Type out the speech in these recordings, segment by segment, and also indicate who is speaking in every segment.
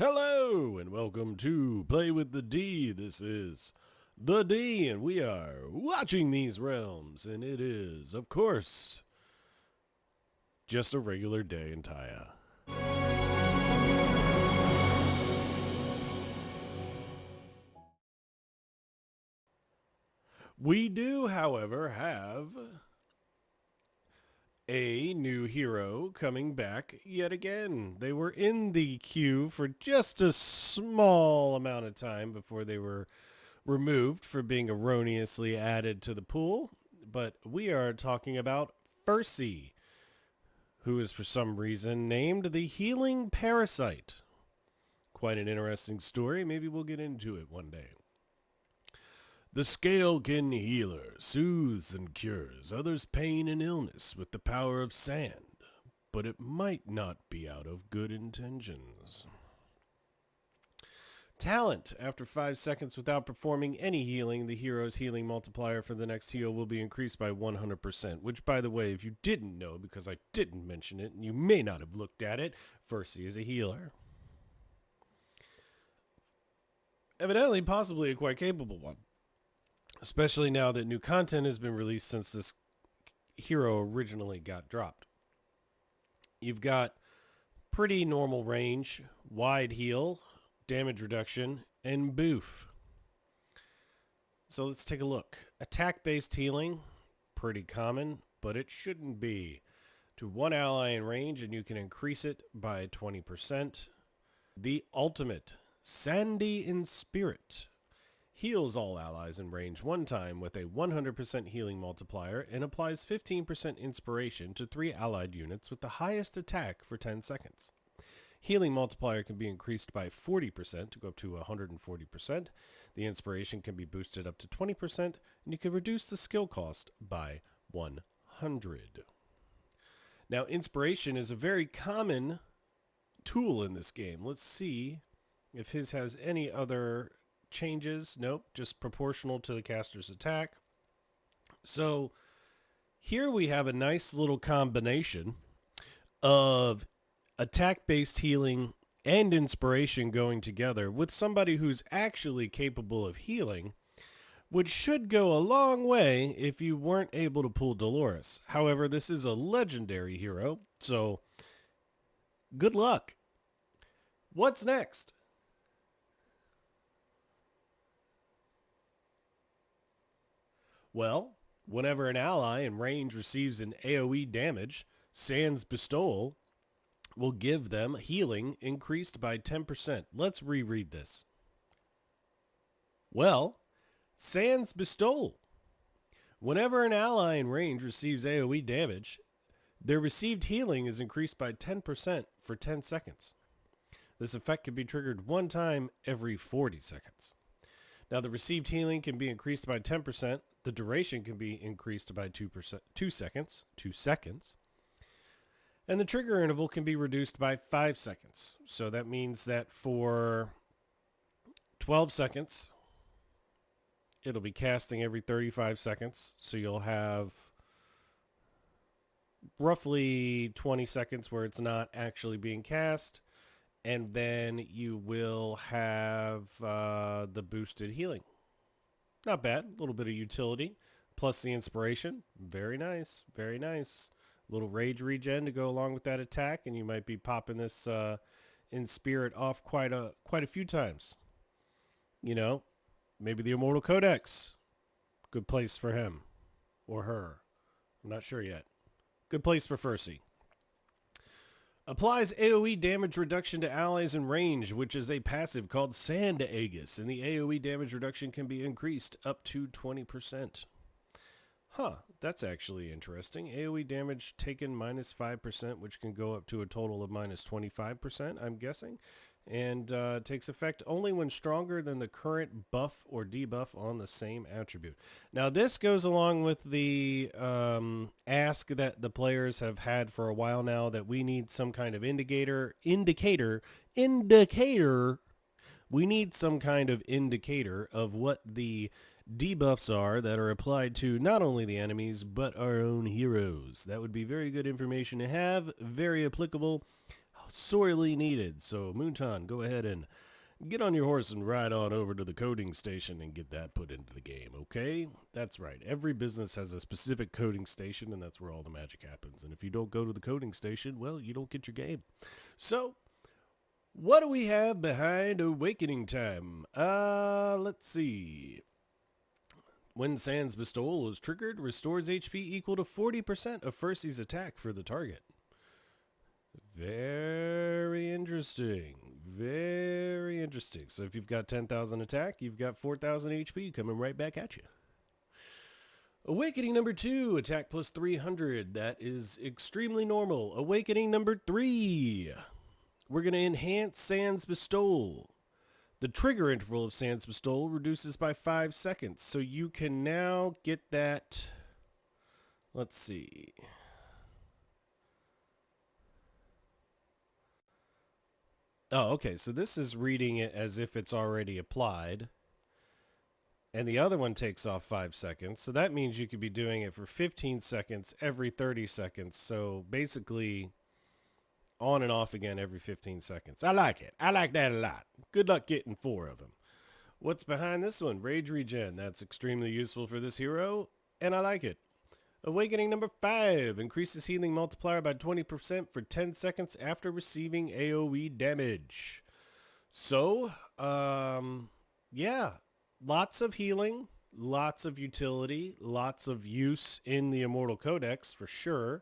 Speaker 1: Hello and welcome to Play with the D. This is the D and we are watching these realms, and it is, of course, just a regular day in Taya. We do, however, have a new hero coming back yet again. They were in the queue for just a small amount of time before they were removed for being erroneously added to the pool, but we are talking about Ferssi, who is for some reason named the Healing Parasite. Quite an interesting story. Maybe we'll get into it one day. The Scalekin healer soothes and cures others' pain and illness with the power of sand, but it might not be out of good intentions. Talent. After 5 seconds without performing any healing, the hero's healing multiplier for the next heal will be increased by 100%, which, by the way, if you didn't know, because I didn't mention it, and you may not have looked at it, Ferssi is a healer. Evidently, possibly a quite capable one, especially now that new content has been released since this hero originally got dropped. You've got pretty normal range, wide heal, damage reduction, and boof. So let's take a look. Attack-based healing, pretty common, but it shouldn't be. To one ally in range, and you can increase it by 20%. The ultimate, Sandy in Spirit, heals all allies in range one time with a 100% healing multiplier and applies 15% inspiration to 3 allied units with the highest attack for 10 seconds. Healing multiplier can be increased by 40% to go up to 140%. The inspiration can be boosted up to 20%, and you can reduce the skill cost by 100. Now, inspiration is a very common tool in this game. Let's see if his has any other changes. Nope, just proportional to the caster's attack. So here we have a nice little combination of attack-based healing and inspiration going together with somebody who's actually capable of healing, which should go a long way if you weren't able to pull Dolores. However, this is a legendary hero, so good luck. What's next? Well, whenever an ally in range receives an AoE damage, Sand's Bestowal will give them healing increased by 10%. Let's reread this. Well, Sand's Bestowal. Whenever an ally in range receives AoE damage, their received healing is increased by 10% for 10 seconds. This effect can be triggered one time every 40 seconds. Now, the received healing can be increased by 10%. The duration can be increased by 2 seconds. And the trigger interval can be reduced by 5 seconds. So that means that for 12 seconds, it'll be casting every 35 seconds. So you'll have roughly 20 seconds where it's not actually being cast. And then you will have the boosted healing. Not bad. A little bit of utility. Plus the inspiration. Very nice. Very nice. A little rage regen to go along with that attack. And you might be popping this in spirit off quite a few times. You know, maybe the Immortal Codex. Good place for him. Or her. I'm not sure yet. Good place for Ferssi. Applies AoE damage reduction to allies in range, which is a passive called Sand Aegis, and the AoE damage reduction can be increased up to 20%. Huh, that's actually interesting. AoE damage taken minus 5%, which can go up to a total of minus 25%, I'm guessing, and takes effect only when stronger than the current buff or debuff on the same attribute. Now, this goes along with the ask that the players have had for a while now that we need some kind of indicator. We need some kind of indicator of what the debuffs are that are applied to not only the enemies, but our own heroes. That would be very good information to have, very applicable. sorely needed. So Moonton, go ahead and get on your horse and ride on over to the coding station and get that put into the game, okay? That's right. Every business has a specific coding station, and that's where all the magic happens. And if you don't go to the coding station, well, you don't get your game. So, what do we have behind Awakening Time? Let's see. When Sans Bestowal is triggered, restores HP equal to 40% of Ferssi's attack for the target. Very interesting. Very interesting. So if you've got 10,000 attack, you've got 4,000 HP coming right back at you. Awakening number 2, attack plus 300. That is extremely normal. Awakening number 3. We're going to enhance Sans Bestowal. The trigger interval of Sans Bestowal reduces by 5 seconds. So you can now get that. Let's see. Oh, okay. So this is reading it as if it's already applied. And the other one takes off 5 seconds. So that means you could be doing it for 15 seconds every 30 seconds. So basically on and off again every 15 seconds. I like it. I like that a lot. Good luck getting 4 of them. What's behind this one? Rage Regen. That's extremely useful for this hero, and I like it. Awakening number 5. Increases healing multiplier by 20% for 10 seconds after receiving AoE damage. So, yeah. Lots of healing, lots of utility, lots of use in the Immortal Codex for sure.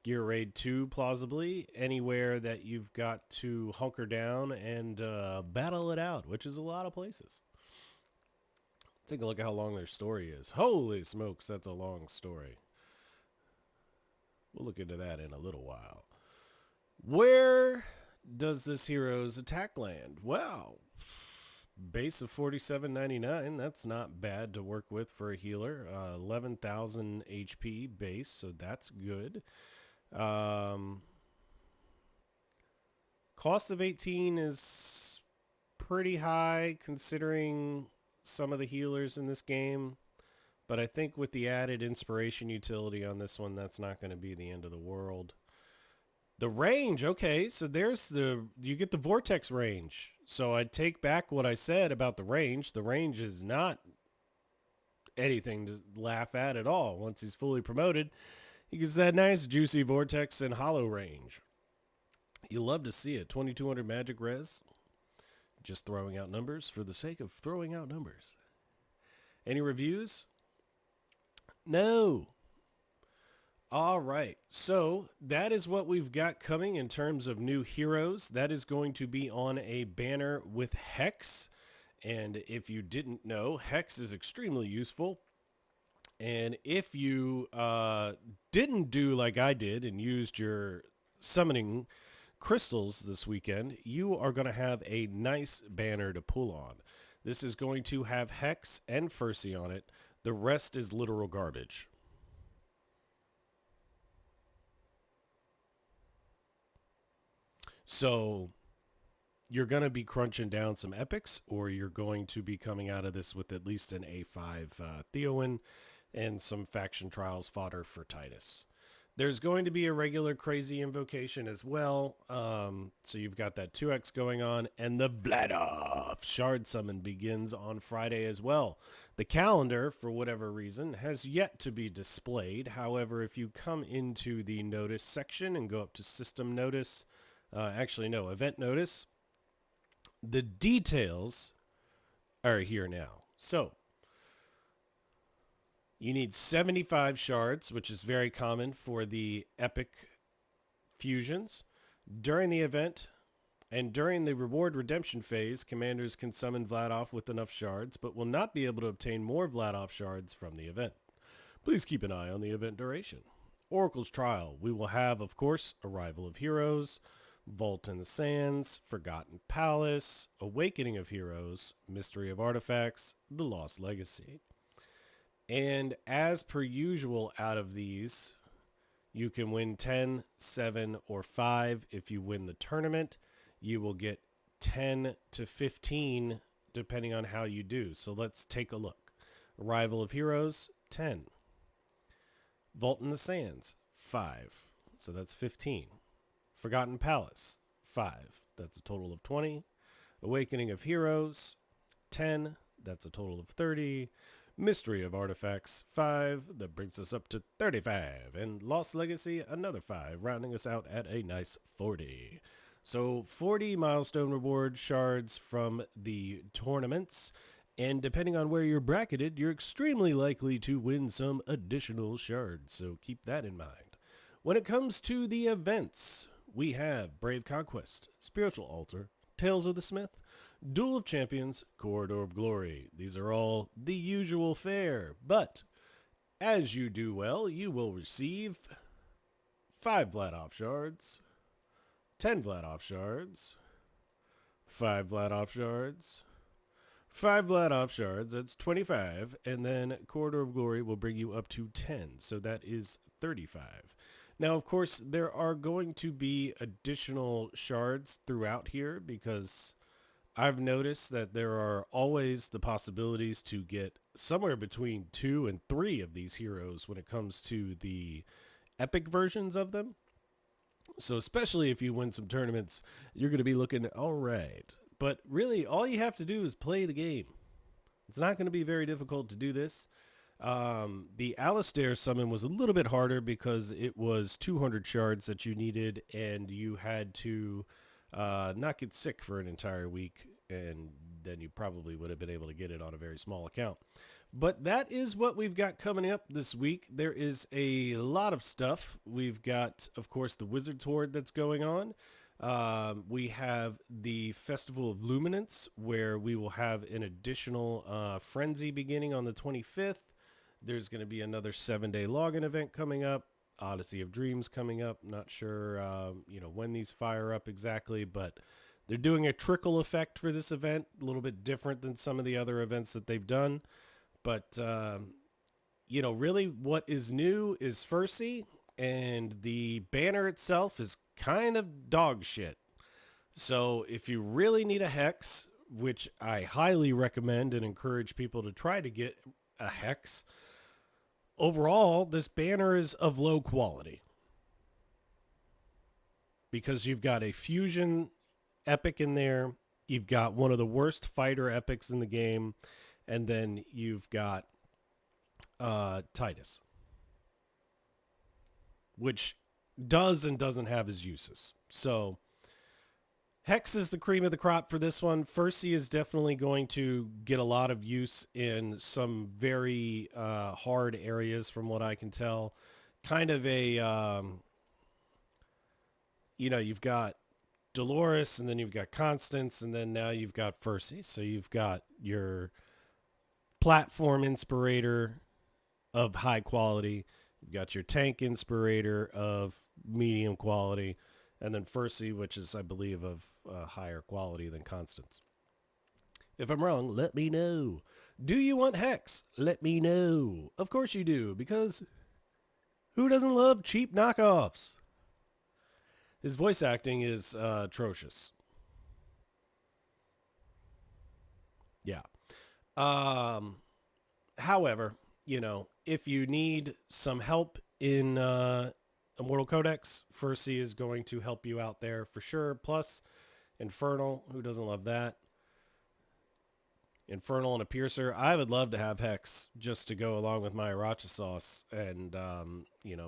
Speaker 1: Gear Raid 2, plausibly. Anywhere that you've got to hunker down and battle it out, which is a lot of places. Take a look at how long their story is. Holy smokes, that's a long story. We'll look into that in a little while. Where does this hero's attack land? Wow. Base of 47.99. That's not bad to work with for a healer. 11,000 HP base, so that's good. Cost of 18 is pretty high considering some of the healers in this game. But I think with the added inspiration utility on this one, that's not going to be the end of the world. The range, okay, so you get the vortex range. So I take back what I said about the range. The range is not anything to laugh at all. Once he's fully promoted, he gets that nice juicy vortex and hollow range. You love to see it. 2200 magic res. Just throwing out numbers for the sake of throwing out numbers. Any reviews? No. All right. So that is what we've got coming in terms of new heroes. That is going to be on a banner with Hex. And if you didn't know, Hex is extremely useful. And if you didn't do like I did and used your summoning crystals this weekend, you are going to have a nice banner to pull on. This is going to have Hex and Ferssi on it. The rest is literal garbage. So you're going to be crunching down some epics, or you're going to be coming out of this with at least an A5 Theowen and some faction trials fodder for Titus. There's going to be a regular crazy invocation as well. So you've got that 2x going on, and the Vladov shard summon begins on Friday as well. The calendar, for whatever reason, has yet to be displayed. However, if you come into the notice section and go up to system notice, event notice, the details are here now. So you need 75 shards, which is very common for the epic fusions. During the event and during the reward redemption phase, commanders can summon Vladov with enough shards, but will not be able to obtain more Vladov shards from the event. Please keep an eye on the event duration. Oracle's Trial. We will have, of course, Arrival of Heroes, Vault in the Sands, Forgotten Palace, Awakening of Heroes, Mystery of Artifacts, The Lost Legacy. And as per usual out of these, you can win 10, 7, or 5. If you win the tournament, you will get 10 to 15 depending on how you do. So let's take a look. Arrival of Heroes, 10. Vault in the Sands, 5. So that's 15. Forgotten Palace, 5. That's a total of 20. Awakening of Heroes, 10. That's a total of 30. Mystery of Artifacts, 5. That brings us up to 35. And Lost Legacy, another 5, rounding us out at a nice 40. So 40 milestone reward shards from the tournaments. And depending on where you're bracketed, you're extremely likely to win some additional shards. So keep that in mind. When it comes to the events, we have Brave Conquest, Spiritual Altar, Tales of the Smith, Duel of Champions, Corridor of Glory. These are all the usual fare, but as you do well, you will receive 5 Vladoff shards, 10 Vladoff shards, 5 Vladoff shards, 5 Vladoff shards, that's 25, and then Corridor of Glory will bring you up to 10, so that is 35. Now, of course, there are going to be additional shards throughout here because I've noticed that there are always the possibilities to get somewhere between 2 and 3 of these heroes when it comes to the epic versions of them. So especially if you win some tournaments, you're going to be looking all right. But really, all you have to do is play the game. It's not going to be very difficult to do this. The Alistair summon was a little bit harder because it was 200 shards that you needed, and you had to not get sick for an entire week, and then you probably would have been able to get it on a very small account. But that is what we've got coming up this week. There is a lot of stuff. We've got, of course, the Wizard's Horde that's going on. We have the Festival of Luminance, where we will have an additional frenzy beginning on the 25th. There's going to be another 7-day login event coming up. Odyssey of Dreams coming up. Not sure, when these fire up exactly, but they're doing a trickle effect for this event, a little bit different than some of the other events that they've done. But, really what is new is Ferssi, and the banner itself is kind of dog shit. So if you really need a hex, which I highly recommend and encourage people to try to get a hex, overall, this banner is of low quality because you've got a fusion epic in there. You've got one of the worst fighter epics in the game. And then you've got Titus, which does and doesn't have his uses. So Hex is the cream of the crop for this one. Ferssi is definitely going to get a lot of use in some very hard areas from what I can tell. Kind of a, you've got Dolores, and then you've got Constance, and then now you've got Ferssi. So you've got your platform inspirator of high quality. You've got your tank inspirator of medium quality. And then Ferssi, which is, I believe, of higher quality than Constance. If I'm wrong, let me know. Do you want Hex? Let me know. Of course you do, because who doesn't love cheap knockoffs? His voice acting is atrocious. Yeah. However, if you need some help in Immortal Codex, Ferssi is going to help you out there for sure. Plus, Infernal, who doesn't love that? Infernal and a Piercer. I would love to have Hex just to go along with my Iracha sauce and,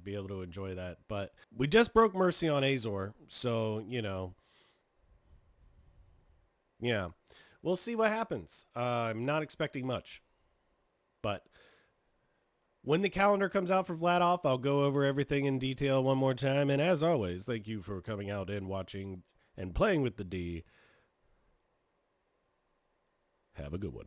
Speaker 1: be able to enjoy that. But we just broke Mercy on Azor, so, yeah. We'll see what happens. I'm not expecting much. But when the calendar comes out for Vladoff, I'll go over everything in detail one more time. And as always, thank you for coming out and watching and playing with the D. Have a good one.